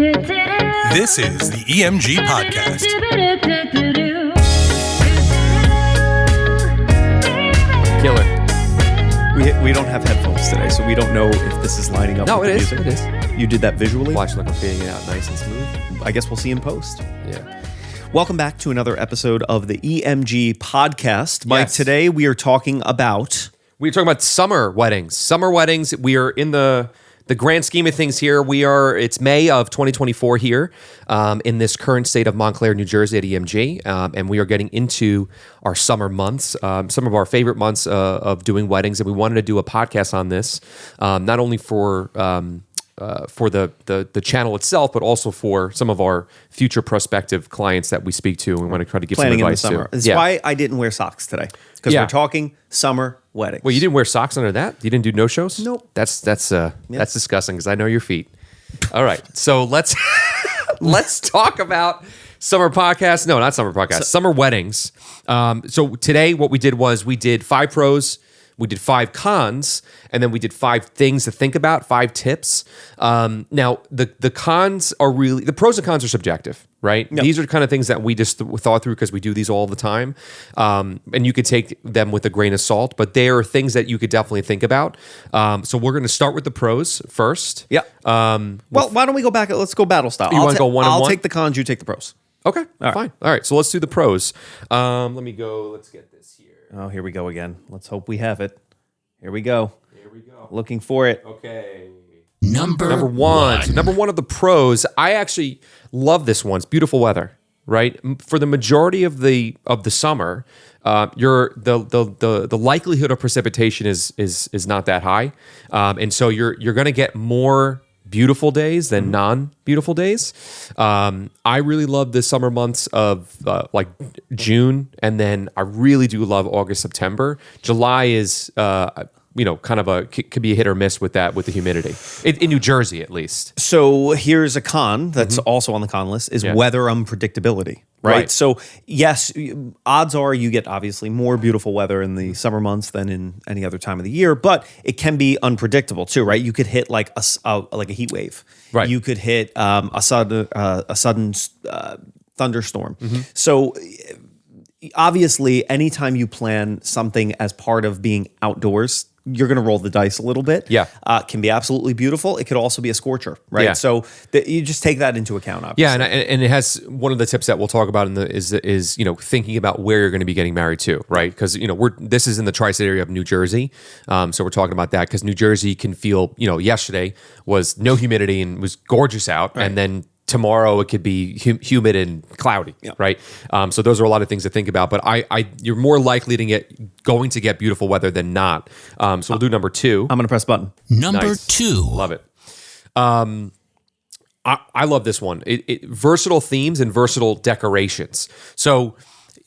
This is the EMG Podcast. Killer. We don't have headphones today, so we don't know if this is lining up with the music. It is. You did that visually? Watch like I'm fading it out nice and smooth. I guess we'll see in post. Yeah. Welcome back to another episode of the EMG Podcast. Mike, Yes. today we are talking about... We're talking about summer weddings. Summer weddings. We are in the grand scheme of things here. It's May of 2024 here in this current state of Montclair, New Jersey at EMG. And we are getting into our summer months, some of our favorite months of doing weddings. And we wanted to do a podcast on this, not only for the channel itself, but also for some of our future prospective clients that we speak to. And we want to try to give planning some in the advice summer. to. That's why I didn't wear socks today, because we're talking summer weddings. Well, you didn't wear socks under that? You didn't do no shows? Nope. That's disgusting because I know your feet. All right, so let's talk about summer podcasts. No, not summer podcasts. Summer weddings. So today, what we did was we did 5 pros. We did 5 cons, and then we did 5 things to think about, 5 tips. Now, the cons are really, the pros and cons are subjective, right? Yep. These are kind of things that we just thought through because we do these all the time. And you could take them with a grain of salt, but they are things that you could definitely think about. So we're going to start with the pros first. Yeah. Well, why don't we go back? Let's go battle style. You want to go one on one? I'll take the cons, you take the pros. Okay, fine. All right, so let's do the pros. Let's get this here. Oh, here we go again. Let's hope we have it. Here we go. Here we go. Looking for it. Okay. Number one. So number one of the pros, I actually love this one. It's beautiful weather, right? For the majority of the summer, the likelihood of precipitation is not that high, and so you're going to get more beautiful days than non-beautiful days. I really love the summer months of like June, and then I really do love August, September. July is kind of could be a hit or miss with that, with the humidity in New Jersey at least. So here's a con that's also on the con list is weather unpredictability, right? So yes, odds are you get obviously more beautiful weather in the summer months than in any other time of the year, but it can be unpredictable too, right? You could hit like a heat wave, right? You could hit a sudden thunderstorm. So obviously, anytime you plan something as part of being outdoors, you're going to roll the dice a little bit. Yeah. It can be absolutely beautiful. It could also be a scorcher, right? Yeah. So you just take that into account, obviously. Yeah, and it has one of the tips that we'll talk about is thinking about where you're going to be getting married to, right? Because this is in the tri-state area of New Jersey, so we're talking about that because New Jersey can feel yesterday was no humidity and was gorgeous out, and then tomorrow it could be humid and cloudy, right? So those are a lot of things to think about. But you're more likely to get beautiful weather than not. So we'll do number 2. I'm going to press button. Number 2. Love it. I love this one. Versatile themes and versatile decorations. So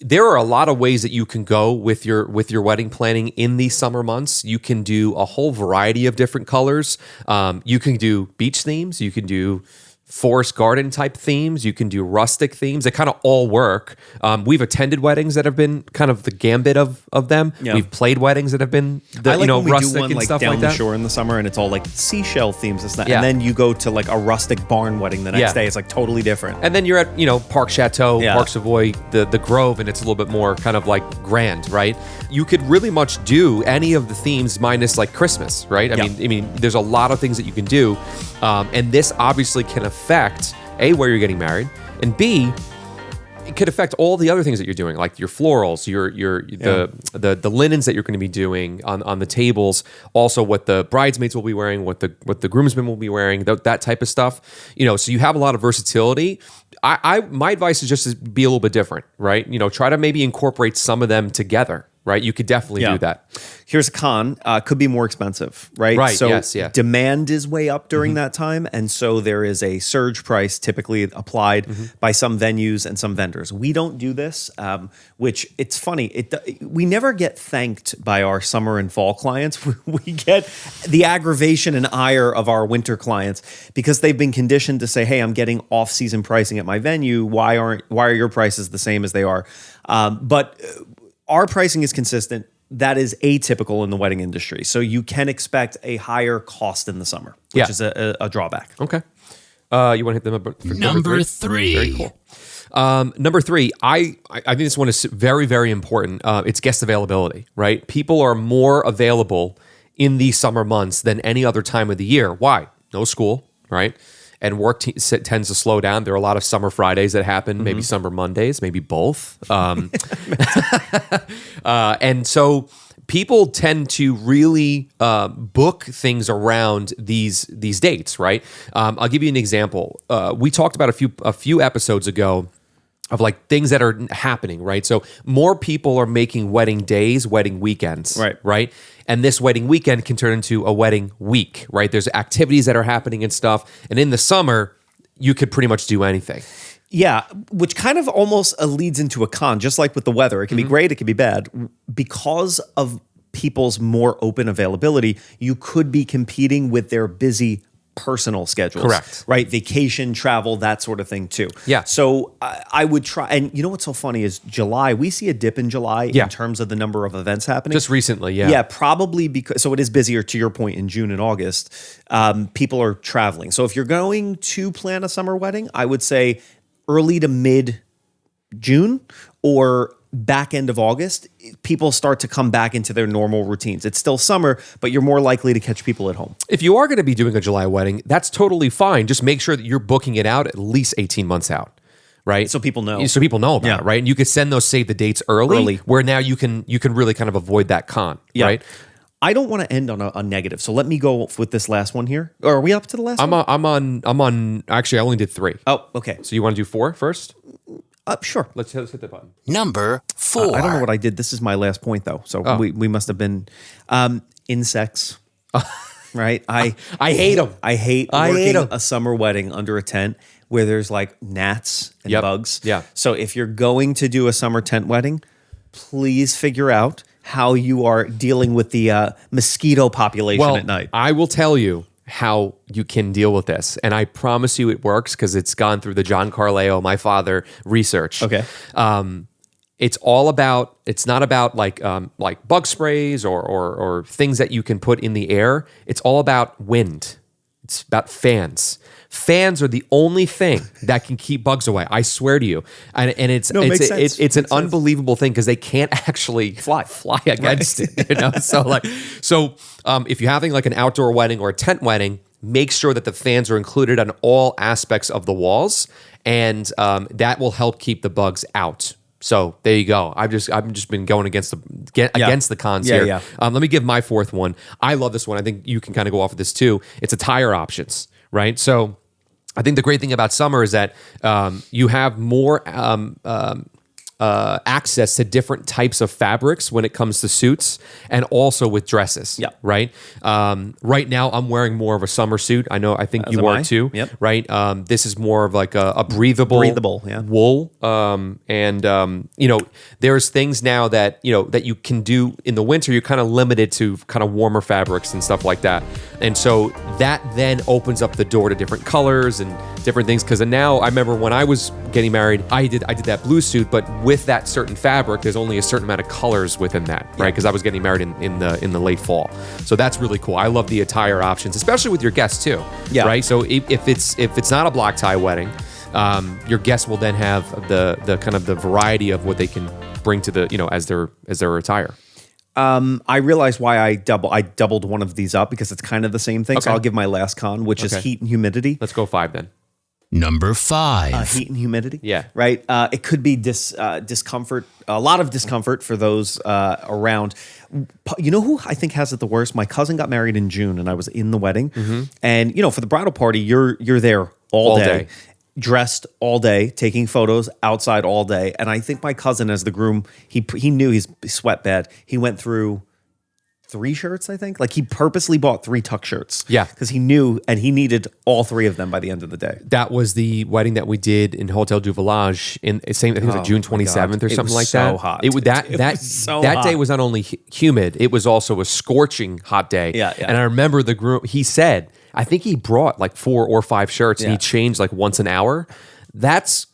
there are a lot of ways that you can go with your wedding planning in these summer months. You can do a whole variety of different colors. You can do beach themes. You can do forest garden type themes. You can do rustic themes. They kind of all work. We've attended weddings that have been kind of the gambit of them. Yeah. We've played weddings that have been I like when we rustic do one and like stuff down like the that. shore in the summer, and it's all like seashell themes and stuff. Yeah. And then you go to like a rustic barn wedding the next day. It's like totally different. And then you're at Park Chateau, Yeah. Park Savoy, the Grove, and it's a little bit more kind of like grand, right? You could really much do any of the themes minus like Christmas, right? I mean, there's a lot of things that you can do, and this obviously can affect A, where you're getting married, and B, it could affect all the other things that you're doing, like your florals, the linens that you're going to be doing on the tables, also what the bridesmaids will be wearing, what the groomsmen will be wearing, that type of stuff. So you have a lot of versatility. My advice is just to be a little bit different, right? Try to maybe incorporate some of them together. Right, you could definitely do that. Here's a con: could be more expensive, right? Right. So yes. Yeah. demand is way up during that time, and so there is a surge price typically applied by some venues and some vendors. We don't do this, which it's funny. We never get thanked by our summer and fall clients. We get the aggravation and ire of our winter clients because they've been conditioned to say, "Hey, I'm getting off-season pricing at my venue. Why are your prices the same as they are?" But our pricing is consistent. That is atypical in the wedding industry. So you can expect a higher cost in the summer, which is a drawback. Okay. You want to hit them up? Number three. Very cool. Number three, I think this one is very, very important. It's guest availability, right? People are more available in the summer months than any other time of the year. Why? No school, right? And work tends to slow down. There are a lot of summer Fridays that happen, maybe summer Mondays, maybe both. And so people tend to really book things around these dates, right? I'll give you an example. We talked about a few episodes ago of like things that are happening, right? So more people are making wedding days, wedding weekends, right? And this wedding weekend can turn into a wedding week, right? There's activities that are happening and stuff. And in the summer, you could pretty much do anything. Yeah, which kind of almost leads into a con, just like with the weather. It can be great, it can be bad. Because of people's more open availability, you could be competing with their busy personal schedules. Correct. Right? Vacation, travel, that sort of thing too. Yeah. So I would try, and you know what's so funny is July, we see a dip in July in terms of the number of events happening. Just recently, yeah. Yeah, probably because, so it is busier to your point in June and August. People are traveling. So if you're going to plan a summer wedding, I would say early to mid June or back end of August, people start to come back into their normal routines. It's still summer, but you're more likely to catch people at home. If you are going to be doing a July wedding, that's totally fine. Just make sure that you're booking it out at least 18 months out, right? So people know. So people know about it, right? And you could send those save the dates early. Where now you can really kind of avoid that con, right? I don't want to end on a negative, so let me go with this last one here. Or are we up to the last one? I'm on. Actually, I only did 3. Oh, okay. So you want to do 4 first? Sure. Let's hit the button. Number 4. I don't know what I did. This is my last point, though. So we must have been insects, right? I hate them. I hate working a summer wedding under a tent where there's like gnats and bugs. Yeah. So if you're going to do a summer tent wedding, please figure out how you are dealing with the mosquito population at night. I will tell you how you can deal with this. And I promise you it works because it's gone through the John Carleo, my father, research. Okay. It's all about, it's not about like bug sprays or things that you can put in the air. It's all about wind. It's about fans. Fans are the only thing that can keep bugs away. I swear to you. And it's an unbelievable thing because they can't actually fly against it. You know? So if you're having like an outdoor wedding or a tent wedding, make sure that the fans are included on all aspects of the walls, and that will help keep the bugs out. So there you go. I've just been going against the cons here. Yeah. Let me give my 4th one. I love this one. I think you can kind of go off of this too. It's attire options, right? So I think the great thing about summer is that you have more access to different types of fabrics when it comes to suits and also with dresses. Yeah. Right. Right now, I'm wearing more of a summer suit. I think you are too. Yep. Right. This is more of like a breathable wool. There's things now that you can do in the winter. You're kind of limited to kind of warmer fabrics and stuff like that. And so that then opens up the door to different colors and different things. Because now I remember when I was getting married, I did that blue suit, but with that certain fabric, there's only a certain amount of colors within that, right? Because I was getting married in the late fall, so that's really cool. I love the attire options, especially with your guests too, right? So if it's not a black tie wedding, your guests will then have the kind of the variety of what they can bring to the as their attire. I realized why I doubled one of these up because it's kind of the same thing. Okay. So I'll give my last con, which is heat and humidity. Let's go 5 then. Number 5. Heat and humidity. Yeah. Right. It could be discomfort, a lot of discomfort for those around. You know who I think has it the worst? My cousin got married in June and I was in the wedding. Mm-hmm. And, for the bridal party, you're there all day. Dressed all day, taking photos outside all day. And I think my cousin, as the groom, he knew he sweat bad. He went through 3 shirts, I think. Like he purposely bought 3 tuck shirts. Yeah. Because he knew and he needed all 3 of them by the end of the day. That was the wedding that we did in Hotel du Village I think it was like June 27th or something like that. So hot. That day was not only humid, it was also a scorching hot day. Yeah. And I remember the groom, he said, I think he brought like 4 or 5 shirts and he changed like once an hour. That's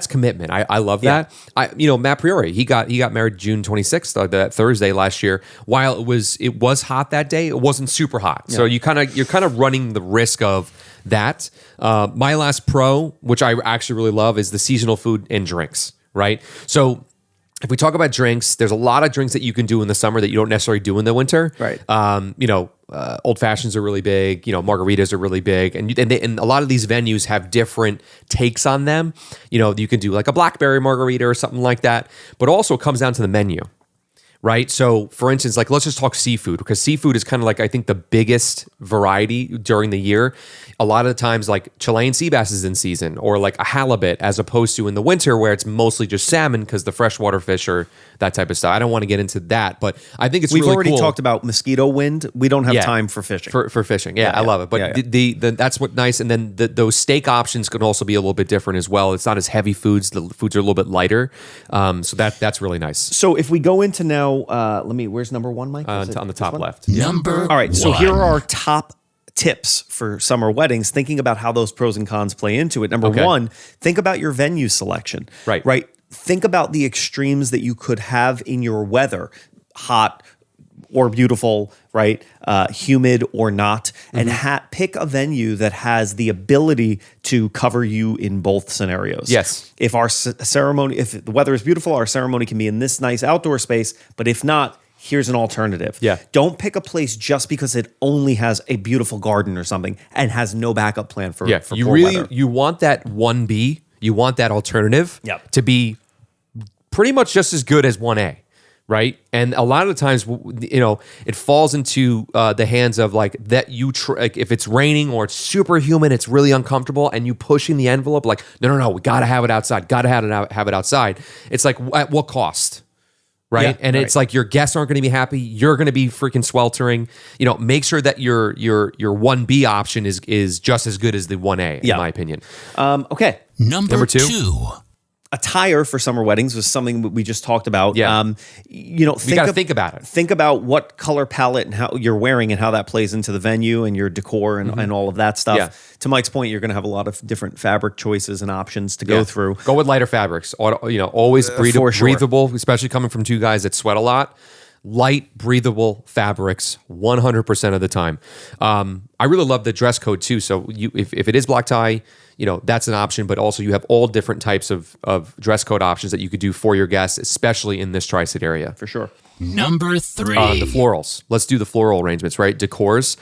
commitment. I love that. Matt Priori, he got married June 26th, that Thursday last year. While it was hot that day, it wasn't super hot. Yeah. So you're kind of running the risk of that. My last pro, which I actually really love, is the seasonal food and drinks, right? So if we talk about drinks, there's a lot of drinks that you can do in the summer that you don't necessarily do in the winter. Right. Old fashions are really big. Margaritas are really big, and a lot of these venues have different takes on them. You can do like a blackberry margarita or something like that, but also it comes down to the menu. Right. So for instance, like let's just talk seafood, because seafood is kind of like, I think, the biggest variety during the year. A lot of the times like Chilean sea bass is in season, or like a halibut, as opposed to in the winter where it's mostly just salmon because the freshwater fish or that type of stuff. I don't want to get into that, but I think We've really already cool. talked about mosquito wind. We don't have time for fishing. For fishing. Yeah, I love it. But that's what nice. And then those steak options can also be a little bit different as well. It's not as heavy foods. The foods are a little bit lighter. So that's really nice. So if we go into now, where's number one, Mike? On the top left. Number All right, so one. here are our top tips for summer weddings, thinking about how those pros and cons play into it. Number one, think about your venue selection. Right. Think about the extremes that you could have in your weather, hot or beautiful, right? Humid or not, and pick a venue that has the ability to cover you in both scenarios. Yes. If our ceremony, if the weather is beautiful, our ceremony can be in this nice outdoor space, but if not, here's an alternative. Yeah. Don't pick a place just because it only has a beautiful garden or something and has no backup plan for you poor really weather. you want that 1B, you want that alternative Yep. to be pretty much just as good as 1A, right? And a lot of the times, it falls into the hands of like that like if it's raining or it's super humid, it's really uncomfortable, and you pushing the envelope like, no, we gotta have it outside, have it outside. It's like, at what cost? Right. Yeah, and it's like your guests aren't going to be happy. You're going to be freaking sweltering. Make sure that your 1B option is just as good as the 1A, in my opinion. Okay. Number two. two. Attire for summer weddings was something that we just talked about. Yeah. You got to think about it. Think about what color palette and how you're wearing and how that plays into the venue and your decor and all of that stuff. Yeah. To Mike's point, you're going to have a lot of different fabric choices and options to go through. Go with lighter fabrics. Always for sure. breathable, especially coming from two guys that sweat a lot. Light, breathable fabrics 100% of the time. I really love the dress code too. So if it is black tie, that's an option, but also you have all different types of dress code options that you could do for your guests, especially in this tri-state area. For sure. Number three. The florals. Let's do the floral arrangements, right? Decors.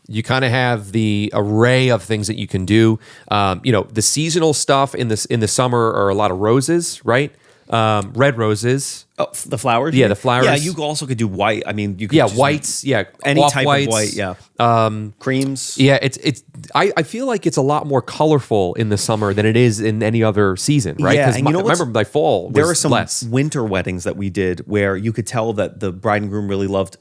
You kind of have the array of things that you can do. The seasonal stuff in the summer are a lot of roses, right? Red roses. Oh, the flowers? Yeah, the flowers. Yeah, you also could do white. I mean, you could just whites. Yeah, any type whites. of white. Yeah. Creams. Yeah, I feel like it's a lot more colorful in the summer than it is in any other season, right? Yeah, Because and remember my fall was there are some less. winter weddings that we did where you could tell that the bride and groom really loved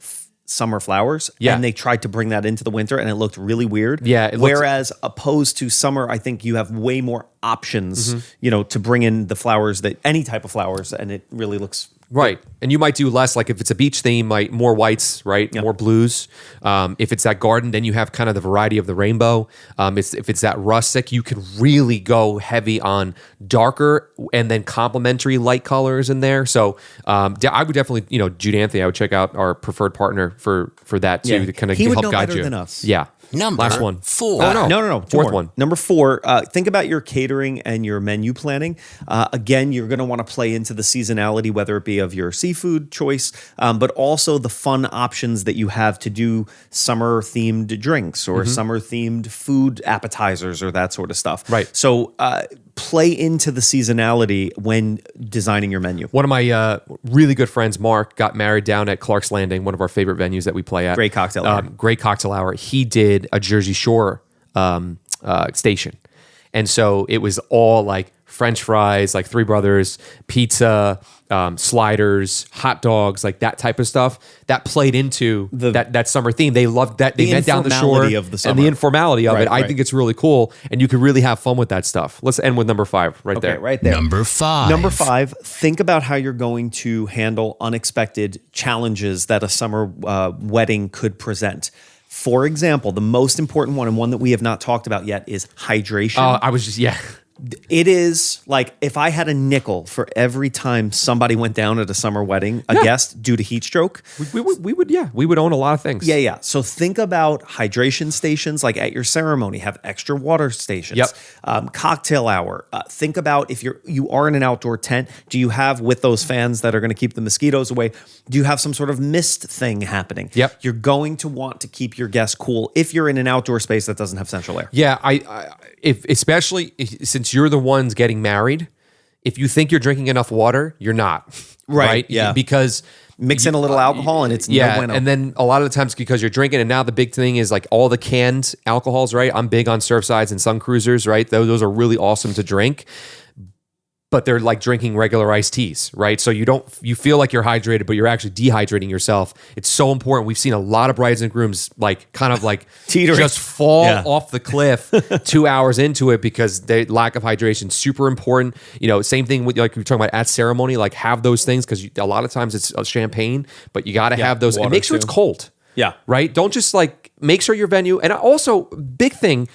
summer flowers, and they tried to bring that into the winter, and it looked really weird. Yeah, whereas opposed to summer, I think you have way more options, to bring in the flowers, that any type of flowers, and it really looks Right. And you might do less, like if it's a beach theme, more whites, right? Yep. More blues. If it's that garden, then you have kind of the variety of the rainbow. If it's that rustic, you can really go heavy on darker and then complementary light colors in there. So I would definitely, Jude Anthony, I would check out our preferred partner for that too, to kind of He would help know guide better you. than us. Yeah. Number Last one. 4. Oh, No. Two Fourth more. one. Number 4, think about your catering and your menu planning. Again, you're going to want to play into the seasonality, whether it be of your seafood choice, but also the fun options that you have to do summer-themed drinks or summer-themed food appetizers or that sort of stuff. Right. So play into the seasonality when designing your menu. One of my really good friends, Mark, got married down at Clark's Landing, one of our favorite venues that we play at. Great cocktail hour. Great cocktail hour. He did a Jersey Shore station. And so it was all like French fries, like Three Brothers, pizza, sliders, hot dogs, like that type of stuff. That played into that summer theme. They loved that. They met down the shore informality of the summer. and the informality of it. I Right. think it's really cool, and you can really have fun with that stuff. Let's end with number 5 right there. Right there. Number 5. Number 5, think about how you're going to handle unexpected challenges that a summer wedding could present. For example, the most important one, and one that we have not talked about yet, is hydration. I was just It is like if I had a nickel for every time somebody went down at a summer wedding, a guest due to heat stroke. We would own a lot of things. Yeah. So think about hydration stations, like at your ceremony, have extra water stations. Cocktail hour. Think about if you are in an outdoor tent, do you have, with those fans that are going to keep the mosquitoes away, do you have some sort of mist thing happening? Yep. You're going to want to keep your guests cool if you're in an outdoor space that doesn't have central air. Yeah, especially since you're the ones getting married, if you think you're drinking enough water, you're not. Right? Yeah. Because mix in a little alcohol and it's yeah, no bueno. and then a lot of the times because you're drinking, and now the big thing is like all the canned alcohols, right? I'm big on Surfsides and Sun Cruisers, right? Those are really awesome to drink, but they're like drinking regular iced teas, right? So you feel like you're hydrated, but you're actually dehydrating yourself. It's so important. We've seen a lot of brides and grooms like kind of like teetering, just fall off the cliff 2 hours into it because they lack of hydration. Super important. Same thing with like we were talking about at ceremony, like have those things because a lot of times it's champagne, but you got to have those and make sure it's cold. Yeah. Right. Don't just like make sure your venue. And also big thing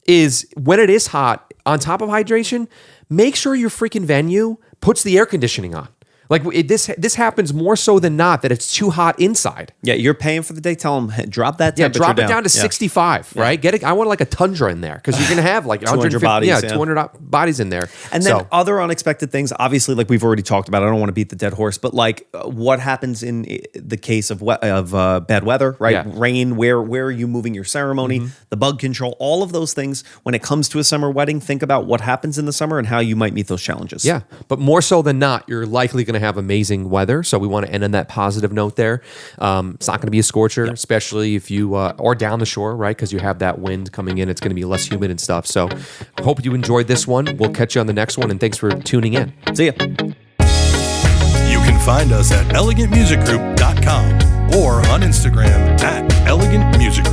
is when it is hot, on top of hydration, make sure your freaking venue puts the air conditioning on. Like this happens more so than not that it's too hot inside. Yeah, you're paying for the day. Tell them, hey, drop that temperature drop it down to 65, right? I want like a Tundra in there because you're going to have like 200 bodies. 200 bodies in there. And then other unexpected things, obviously, like we've already talked about. I don't want to beat the dead horse, but like what happens in the case of bad weather, right? Yeah. Rain, where are you moving your ceremony? The bug control, all of those things. When it comes to a summer wedding, think about what happens in the summer and how you might meet those challenges. Yeah, but more so than not, you're likely going to have amazing weather. So we want to end on that positive note there. It's not going to be a scorcher, especially if you, or down the shore, right? Because you have that wind coming in. It's going to be less humid and stuff. So I hope you enjoyed this one. We'll catch you on the next one. And thanks for tuning in. See ya. You can find us at elegantmusicgroup.com or on Instagram at elegantmusicgroup.